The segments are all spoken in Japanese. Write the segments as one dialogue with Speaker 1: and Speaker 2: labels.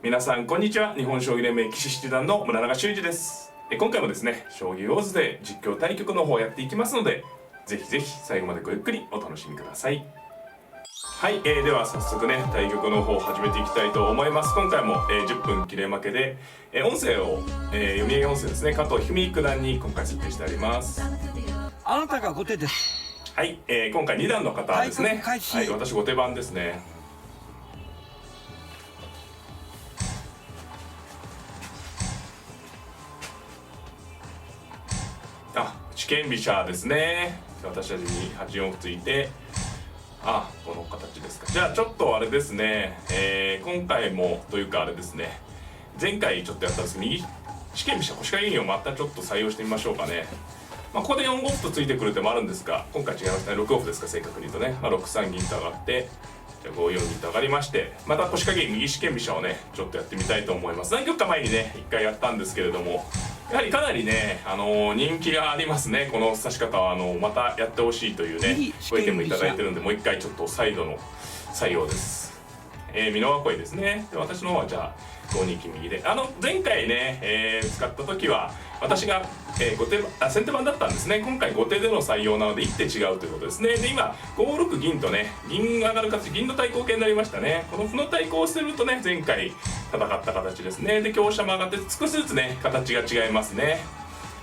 Speaker 1: 皆さんこんにちは。日本将棋連盟棋士七段の村永修司です。今回もですね、将棋ウォーズで実況対局の方をやっていきますので、ぜひぜひ最後までごゆっくりお楽しみください。はい、では早速ね、対局の方を始めていきたいと思います。今回も、10分切れ負けで、音声を、読み上げ音声ですね、加藤一二三九段に今回設定してあります。
Speaker 2: あなたが後手です。
Speaker 1: はい、今回2段の方ですね。
Speaker 2: はい、
Speaker 1: 私後手番ですね。四間飛車ですね。私たちに8四歩ついて、この形ですか。じゃあちょっとあれですね、今回もというかあれですね、前回ちょっとやったんですけど、右四間飛車腰掛け銀をまたちょっと採用してみましょうかね。ここで4五歩とついてくる手もあるんですが、今回違いますね。6五歩ですか、正確に言うとね。6三銀と上がって、じゃあ5四銀と上がりまして、また腰掛け銀右四間飛車をねちょっとやってみたいと思います。何局か前にね1回やったんですけれども、やはりかなりね、人気がありますね。この指し方はまたやってほしいというねご意見もいただいてるんで、もう一回ちょっと再度の採用です。美濃囲いですね。で私の方はじゃあ5二金右で、前回ね、使った時は私が、先手番だったんですね。今回後手での採用なので一手違うということですね。で今5六銀とね銀が上がる形、銀の対抗形になりましたね。この歩の対抗をするとね、前回戦った形ですね。で香車も上がって少しずつね形が違いますね。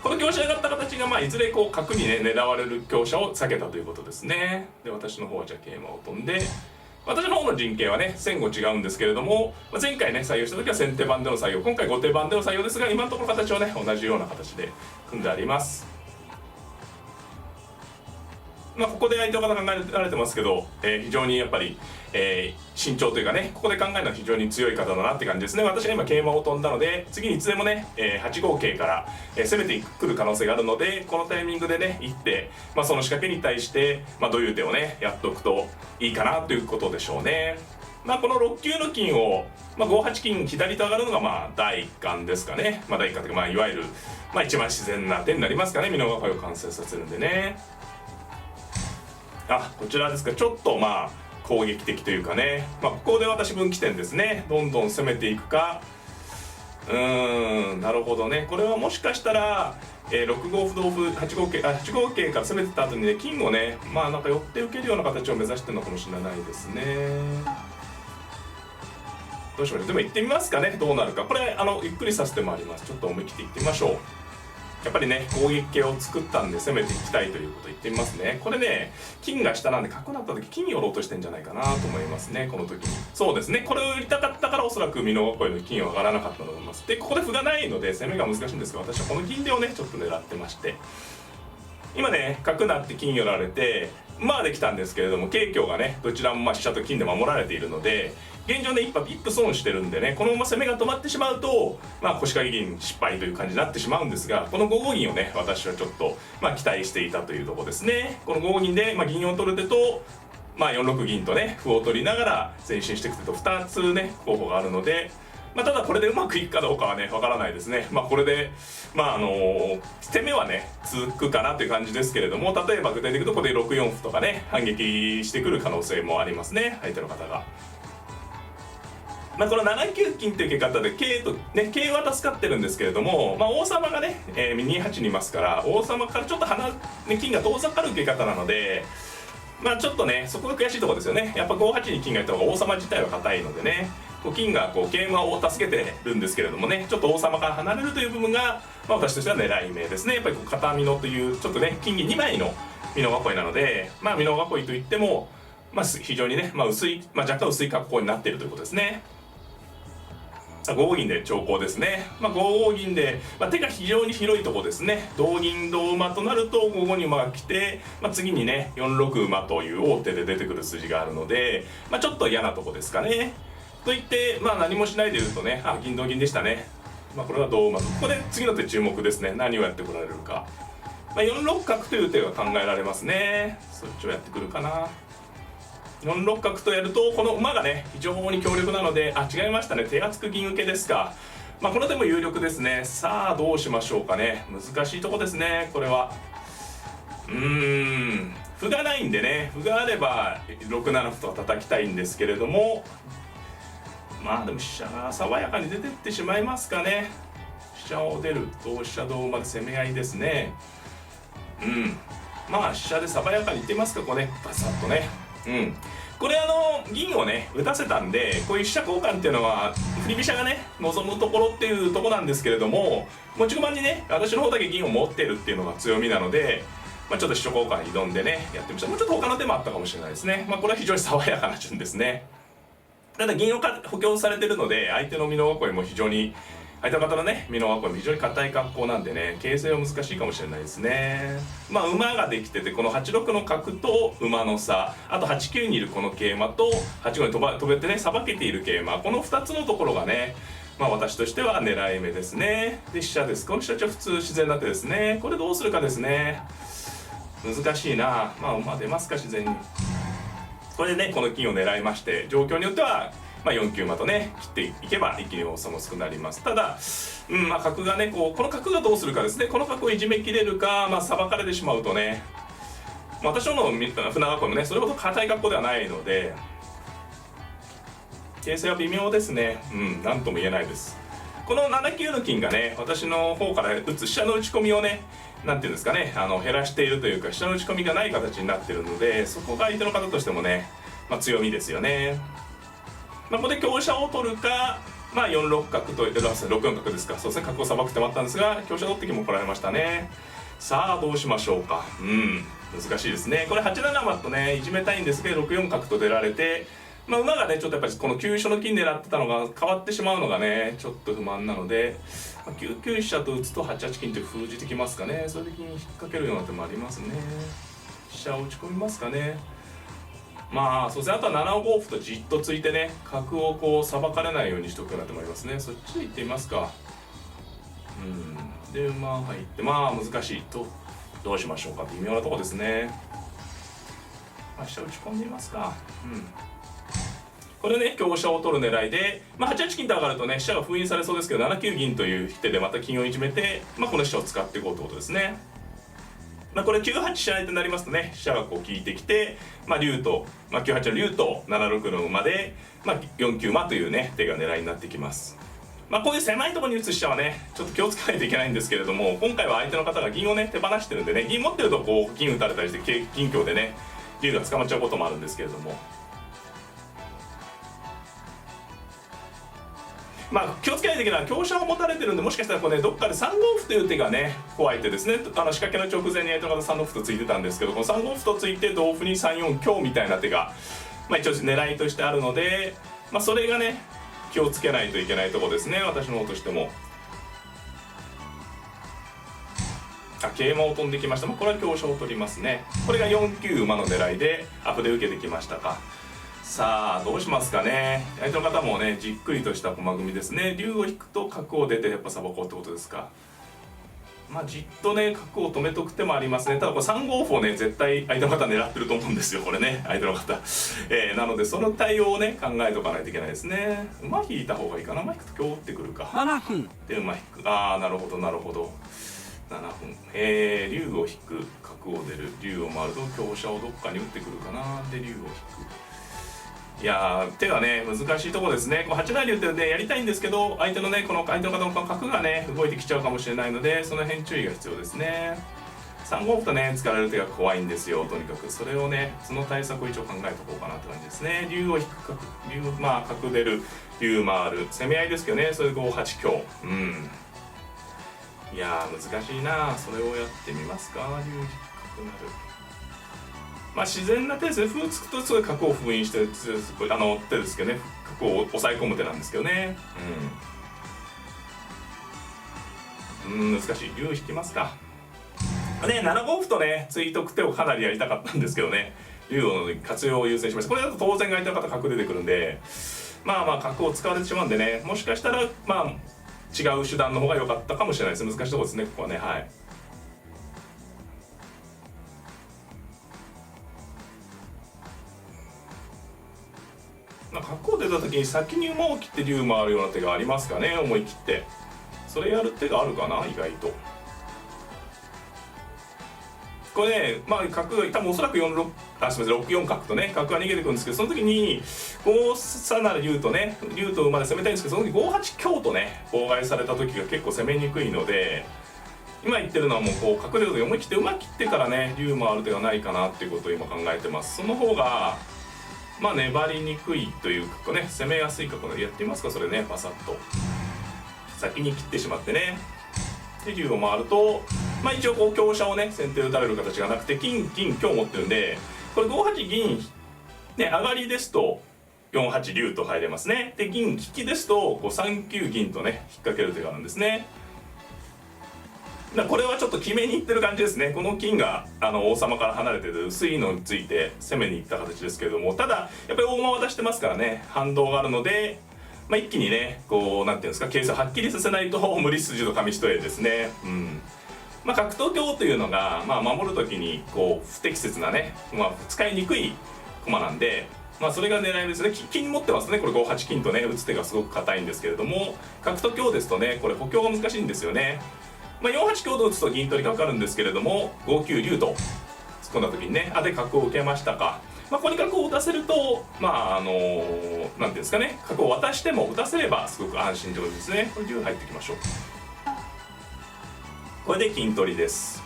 Speaker 1: この香車上がった形がいずれこう角にね狙われる香車を避けたということですね。で私の方はじゃあ桂馬を飛んで、私の方の陣形はね前後違うんですけれども、前回ね採用した時は先手番での採用、今回後手番での採用ですが、今のところ形はね同じような形で組んであります。ここで相手の方考えられてますけど、非常にやっぱり、慎重というかね、ここで考えるのは非常に強い方だなって感じですね。私が今桂馬を飛んだので、次にいつでもね、8五桂から、攻めてくる可能性があるので、このタイミングでね一手、その仕掛けに対して、どういう手をねやっておくといいかなということでしょうね。この6九の金を、5八金左と上がるのが第一感ですかね。第一感というか、いわゆる、一番自然な手になりますかね。美濃囲いを完成させるんでね。こちらですか。ちょっと攻撃的というかね、ここで私分岐点ですね。どんどん攻めていくか、なるほどね。これはもしかしたら、6五歩同歩8五桂から攻めてた後にね金をねなんか寄って受けるような形を目指してるのかもしれないですね。どうしましょう。でも行ってみますかね。どうなるか。これゆっくりさせてもあります。ちょっと思い切って行ってみましょう。やっぱりね攻撃形を作ったんで攻めていきたいということを言ってみますね。これね金が下なんで角になった時金寄ろうとしてんじゃないかなと思いますね。この時にそうですね、これを売りたかったからおそらく美濃囲いの金は上がらなかったと思います。でここで歩がないので攻めが難しいんですが、私はこの銀手をねちょっと狙ってまして、今ね角成って金寄られてできたんですけれども、桂香がねどちらも飛車と金で守られているので、現状ね一歩損してるんでね、このまま攻めが止まってしまうと腰掛け銀失敗という感じになってしまうんですが、この5五銀をね私はちょっと期待していたというところですね。この5五銀で銀を取る手と4六銀とね歩を取りながら前進していく手と2つね候補があるので、ただこれでうまくいくかどうかはねわからないですね。これで攻めはね続くかなという感じですけれども、例えば具体的にここで6四歩とかね反撃してくる可能性もありますね、相手の方が。この7九金という受け方で桂は助かってるんですけれども、王様がね、2八にいますから、王様からちょっと金が遠ざかる受け方なので、ちょっとねそこが悔しいところですよね。やっぱ5八に金がいた方が王様自体は硬いのでね、金が桂馬を助けてるんですけれどもね、ちょっと王様から離れるという部分が、私としては狙い目ですね。やっぱり片美濃というちょっとね金銀2枚の美濃囲いなので、美濃囲いといっても、非常にね、薄い、若干薄い格好になっているということですね。5五銀で長考ですね。5五銀で、手が非常に広いところですね。同銀同馬となると5五に馬が来て、次にね4六馬という王手で出てくる筋があるので、ちょっと嫌なとこですかね。といって、何もしないで言うとね、銀同銀でしたね。これは同馬と、ここで次の手注目ですね。何をやってこられるか。4六角という手が考えられますね。そっちをやってくるかな。4六角とやるとこの馬がね非常に強力なので、違いましたね、手厚く銀受けですか。この手も有力ですね。さあどうしましょうかね。難しいとこですねこれは。歩がないんでね、歩があれば6七歩と叩きたいんですけれども、まあでも飛車が爽やかに出てってしまいますかね。飛車を出る同飛車同馬で攻め合いですね。まあ飛車で爽やかにいってみますか、これね、バサッとね。これ銀をね打たせたんで、こういう飛車交換っていうのは振り飛車がね望むところっていうところなんですけれども、持ち駒にね私の方だけ銀を持ってるっていうのが強みなので、ちょっと飛車交換挑んでねやってみました。もうちょっと他の手もあったかもしれないですね。これは非常に爽やかな順ですね。ただ銀を補強されてるので、相手の美濃囲いも非常に、相手の方のね美濃囲いも非常に硬い格好なんでね、形勢は難しいかもしれないですね。馬ができてて、この8六の角と馬の差、あと8九にいるこの桂馬と8五に飛べてねさばけている桂馬、この2つのところがね私としては狙い目ですね。で飛車です。この飛車は普通自然な手ですね。これどうするかですね。難しいな。馬出ますか自然に。これでねこの金を狙いまして、状況によっては4九馬とね切っていけば一気に王様薄くなります。ただ角がねこの角がどうするかですね。この角をいじめきれるか、さばかれてしまうとね、私の船囲いもねそれほど硬い格好ではないので、形勢は微妙ですね。何とも言えないです。この7九の金がね私の方から打つ飛車の打ち込みをね、なんていうんですかね、減らしているというか、飛車の打ち込みがない形になっているので、そこが相手の方としてもね、強みですよね。ここで香車を取るか、4六角と6四角ですか、そうですね、角をさばく手もあったんですが、香車取ってきも来られましたね。さあどうしましょうか。難しいですね。これ8七馬とねいじめたいんですけど、6四角と出られて、馬がねちょっとやっぱりこの急所の金狙ってたのが変わってしまうのがねちょっと不満なので、9九飛車と打つと8八金って封じてきますかね。それで金引っ掛けるような手もありますね。飛車を打ち込みますかね。そうですね、あとは7五歩とじっとついてね角をこうさばかれないようにしておくような手もありますね。そっちで行ってみますか。で馬入って難しいと、どうしましょうかって微妙なとこですね。飛車打ち込んでみますか。これね香車を取る狙いで、8八金と上がるとね飛車が封印されそうですけど、7九銀という手でまた金をいじめて、この飛車を使っていこうということですね。これ9八飛車相手になりますとね、飛車がこう利いてきて、竜と、9八の竜と7六の馬で、4九馬というね手が狙いになってきます。こういう狭いところに打つ飛車はねちょっと気をつけないといけないんですけれども、今回は相手の方が銀をね手放してるんでね、銀持ってるとこう銀打たれたりして銀香でね竜が捕まっちゃうこともあるんですけれども、気をつけないといけないのは香車を持たれてるんで、もしかしたらこれ、ね、どっかで3五歩という手がね怖い手ですね。仕掛けの直前に相手の方3五歩とついてたんですけど、この3五歩とついて同歩に3四香みたいな手が、一応狙いとしてあるので、それがね気をつけないといけないところですね、私の方としても。桂馬を飛んできました。これは香車を取りますね。これが4九馬の狙いで歩で受けてきましたか。さあどうしますかね。相手の方もねじっくりとした駒組みですね。竜を引くと角を出てやっぱさばこうってことですか。じっとね角を止めとく手もありますね。ただこれ3五歩をね絶対相手の方狙ってると思うんですよ、これね相手の方なのでその対応をね考えておかないといけないですね。馬引いた方がいいかな。馬引くと香打ってくるか。
Speaker 2: 7分
Speaker 1: で馬引く。なるほどなるほど。7分。竜を引く、角を出る、竜を回ると香車をどっかに打ってくるかな。で竜を引く。いや手がね難しいところですね。こう8七竜ってねやりたいんですけど、相手のねこの相手の方の角がね動いてきちゃうかもしれないので、その辺注意が必要ですね。3五歩とね使われる手が怖いんですよ。とにかくそれをねその対策を一応考えておこうかなって感じですね。竜を引く角、角出る、竜回る、攻め合いですけどね。それで5八香。いや難しいな。それをやってみますか。竜引く角なる。自然な手ですね。歩つくとすごい角を封印してる手ですけどね、角を抑え込む手なんですけどね。難しい。竜引きますか。7五歩とねついとく手をかなりやりたかったんですけどね、竜の活用を優先しました。これだと当然相手の方角出てくるんで、角を使われてしまうんでね、もしかしたら違う手段の方が良かったかもしれないです。難しいところですね、ここはね。角を出た時に先に馬を切って竜回るような手がありますかね。思い切ってそれやる手があるかな、意外と。これね、まあ角が多分おそらく4六すみません6四角とね角が逃げてくるんですけど、その時に5三なら竜とね竜と馬で攻めたいんですけど、その時5八香とね妨害された時が結構攻めにくいので、今言ってるのはもうこう角で思い切って馬切ってからね竜回る手がないかなっていうことを今考えてます。その方がまあ粘りにくいというかね、攻めやすい角でやってみますか、それね。パサッと先に切ってしまってね、で竜を回ると、まあ一応こう香車をね先手で打たれる形がなくて金銀香持ってるんで、これ5八銀ね上がりですと4八竜と入れますね。で銀引きですとこう3九銀とね引っ掛ける手があるんですね。これはちょっと決めにいってる感じですね。この金が王様から離れてる薄いのについて攻めにいった形ですけれども、ただやっぱり大駒渡してますからね、反動があるので、まあ、一気にねこうなんていうんですか、形勢をはっきりさせないと無理筋の紙一重ですね。まあ、角と香というのが、まあ、守る時にこう不適切なね、まあ、使いにくい駒なんで、まあ、それが狙いですね。金持ってますね。これ5八金とね打つ手がすごく硬いんですけれども、角と香ですとねこれ補強が難しいんですよね。まあ、4八香と打つと銀取りかかるんですけれども、5九竜と突っ込んだ時にね、で角を受けましたか。まあ、ここに角を打たせると、まあなんていうんですかね、角を渡しても打たせればすごく安心上手ですね。これ竜入ってきましょう。これで金取りです。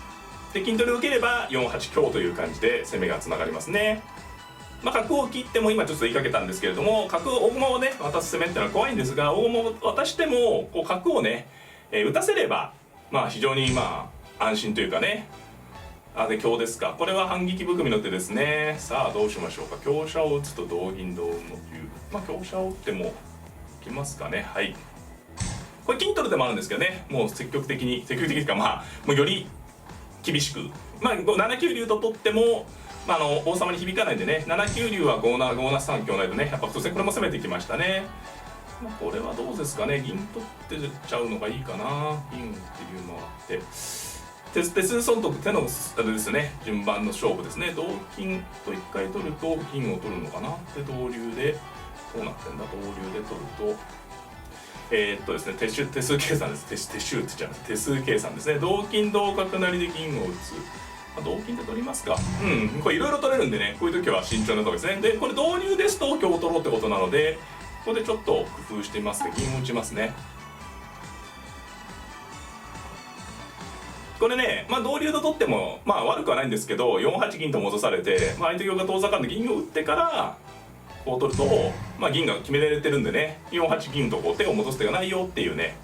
Speaker 1: で金取りを受ければ4八香という感じで攻めがつながりますね。まあ、角を切っても今ちょっと言いかけたんですけれども、角大駒をね渡す攻めっていうのは怖いんですが、大駒を渡してもこう角をね、打たせればまあ非常にまあ安心というかね。で香ですか。これは反撃含みの手ですね。さあどうしましょうか。香車を打つと同銀同の竜、まあ香車を打ってもいきますかね。はい、これ金取る手もあるんですけどね、もう積極的にというか、まあもうより厳しく、まあ7九竜と取っても、まあ、王様に響かないんでね、7九竜は5七3香ないとね、やっぱ当然これも攻めてきましたね。まあ、これはどうですかね。銀取ってちゃうのがいいかな。銀って竜回って手数損得、手のあれですね、順番の勝負ですね。同金と1回取ると銀を取るのかな。で同竜でどうなってんだ。同竜で取るとですね、手数計算です。手数って言っちゃう。手数計算ですね。同金同角成で銀を打つ。同金で取りますか。これいろいろ取れるんでね、こういう時は慎重なとこですね。でこれ同竜ですと香を取ろうってことなので、ここでちょっと工夫してみますね。銀を打ちますね。これね、まあ同竜と取ってもまあ悪くはないんですけど、4八銀と戻されて、まあ、相手玉が遠ざかるんで銀を打ってからこう取ると、まあ、銀が決められてるんでね、4八銀とこう手を戻す手がないよっていうね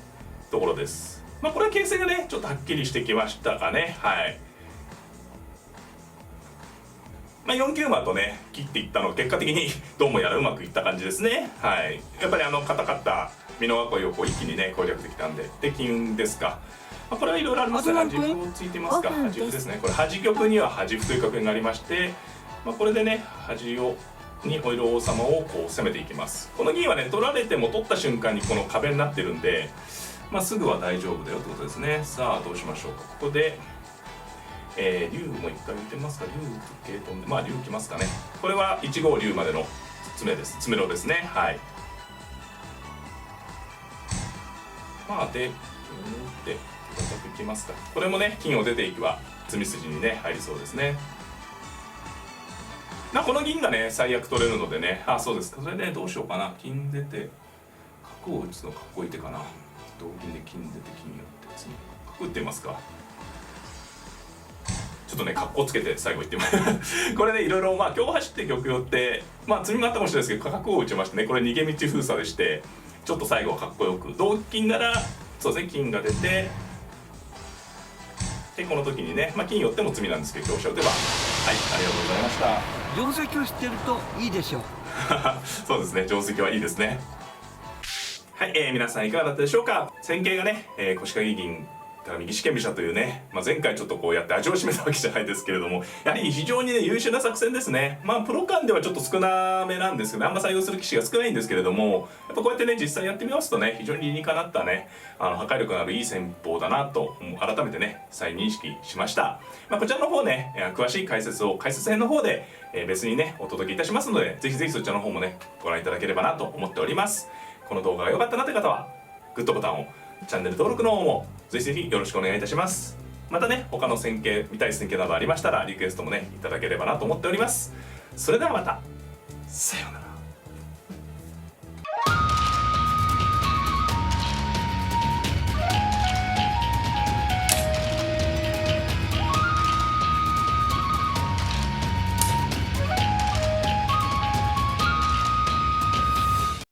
Speaker 1: ところです。まあこれは形勢がねちょっとはっきりしてきましたかね。はい、まあ、4九馬とね切っていったの結果的にどうもやらうまくいった感じですね。はい、やっぱり硬かった美濃囲いをこう一気にね攻略できたんで、で金ですか。まあ、これはいろいろありますね。端歩をついてますか。端歩ですね。これ端玉には端歩という角になりまして、まあ、これでね端をにオイル王様をこう攻めていきます。この銀はね取られても取った瞬間にこの壁になってるんで、まあ、すぐは大丈夫だよってことですね。さあどうしましょうか。ここで竜も一回打てますか。竜桂飛んで、まあ竜きますかね。これは1五竜までの詰めです。詰めろですね。はい、まあで打っていきますか。これもね金を出ていけば詰み筋にね入りそうですね。この銀がね最悪取れるのでね、そうですか。それでどうしようかな。金出て角を打つのかっこいい手かな。同銀で金出て金寄って次角打ってみますか。ちょっとね格好つけて最後言ってみますこれねいろいろまあ香走って玉寄ってまあ詰みがあったかもしれないですけど角を打ちましてね、これ逃げ道封鎖でしてちょっと最後はかっこよく、同金ならそうですね金が出て、でこの時にね、まあ、金寄っても詰みなんですけど香車打てば、はい、ありがとうございました。
Speaker 2: 定石を知ってるといいでしょう
Speaker 1: そうですね、定石はいいですね。はい、皆さんいかがだったでしょうか。戦型がね、腰掛銀から右四間飛車というね、まあ、前回ちょっとこうやって味を占めたわけじゃないですけれども、やはり非常にね優秀な作戦ですね。まあプロ間ではちょっと少なめなんですけど、あんま採用する棋士が少ないんですけれども、やっぱこうやってね実際やってみますとね、非常に理にかなったね破壊力のあるいい戦法だなと改めてね再認識しました。まあ、こちらの方ね詳しい解説を解説編の方で別にねお届けいたしますので、ぜひぜひそちらの方もねご覧いただければなと思っております。この動画が良かったなという方はグッドボタンを、チャンネル登録の方もぜひぜひよろしくお願いいたします。またね他の戦型見たい戦型などありましたらリクエストもねいただければなと思っております。それではまた、さようなら。